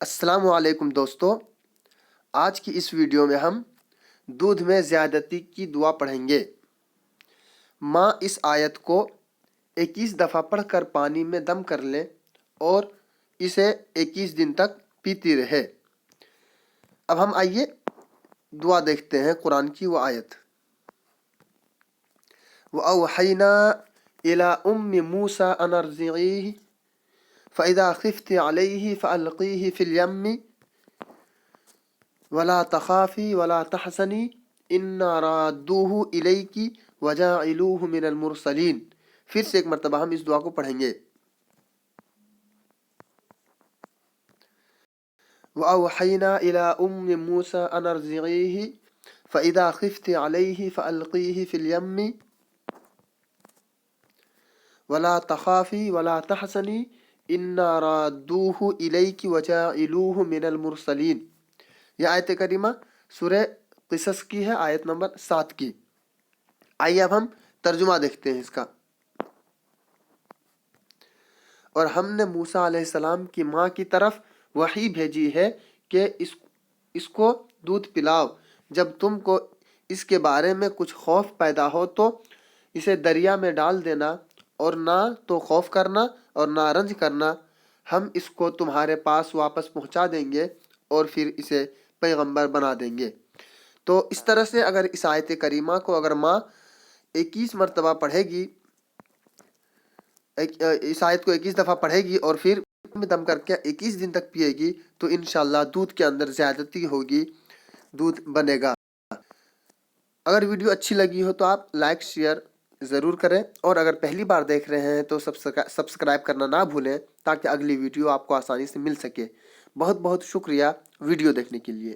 السلام علیکم دوستو، آج کی اس ویڈیو میں ہم دودھ میں زیادتی کی دعا پڑھیں گے۔ ماں اس آیت کو 21 دفعہ پڑھ کر پانی میں دم کر لے اور اسے 21 دن تک پیتی رہے۔ اب ہم آئیے دعا دیکھتے ہیں قرآن کی وہ آیت۔ وَأَوْحَيْنَا إِلَىٰ أُمِّ مُوسَىٰ أَنْ أَرْضِعِيهِ فَإِذَا خِفْتِ عَلَيْهِ فَأَلْقِيهِ فِي الْيَمِّ وَلَا تَخَافِي وَلَا تَحْزَنِي إِنَّا رَادُّوهُ إِلَيْكِ وَجَاعِلُوهُ مِنَ الْمُرْسَلِينَ۔ پھر سے ایک مرتبہ ہم اس دعا کو پڑھیں گے۔ وَأَوْحَيْنَا إِلَىٰ أُمِّ مُوسَىٰ أَنْ أَرْضِعِيهِ فَإِذَا خِفْتِ عَلَيْهِ فَأَلْقِيهِ فِي الْيَمِّ وَلَا تَخَافِي وَلَا تَحْزَنِي إِنَّا رَادُّوهُ إِلَيْكِ وَجَاعِلُوهُ مِنَ الْمُرْسَلِينَ۔ یہ آیت کریمہ سورہ قصص کی ہے، آیت نمبر 7 کی۔ آئیے اب ہم ترجمہ دیکھتے ہیں اس کا۔ اور ہم نے موسیٰ علیہ السلام کی ماں کی طرف وحی بھیجی ہے کہ اس کو دودھ پلاؤ۔ جب تم کو اس کے بارے میں کچھ خوف پیدا ہو تو اسے دریا میں ڈال دینا، اور نہ تو خوف کرنا اور نہ رنج کرنا۔ ہم اس کو تمہارے پاس واپس پہنچا دیں گے اور پھر اسے پیغمبر بنا دیں گے۔ تو اس طرح سے اگر اس آیت کریمہ کو اگر ماں 21 مرتبہ پڑھے گی، اس آیت کو 21 دفعہ پڑھے گی اور پھر دم کر کے 21 دن تک پیے گی تو انشاءاللہ دودھ کے اندر زیادتی ہوگی، دودھ بنے گا۔ اگر ویڈیو اچھی لگی ہو تو آپ لائک شیئر ضرور کریں، اور اگر پہلی بار دیکھ رہے ہیں تو سبسکرائب کرنا نہ بھولیں تاکہ اگلی ویڈیو آپ کو آسانی سے مل سکے۔ بہت بہت شکریہ ویڈیو دیکھنے کے لیے۔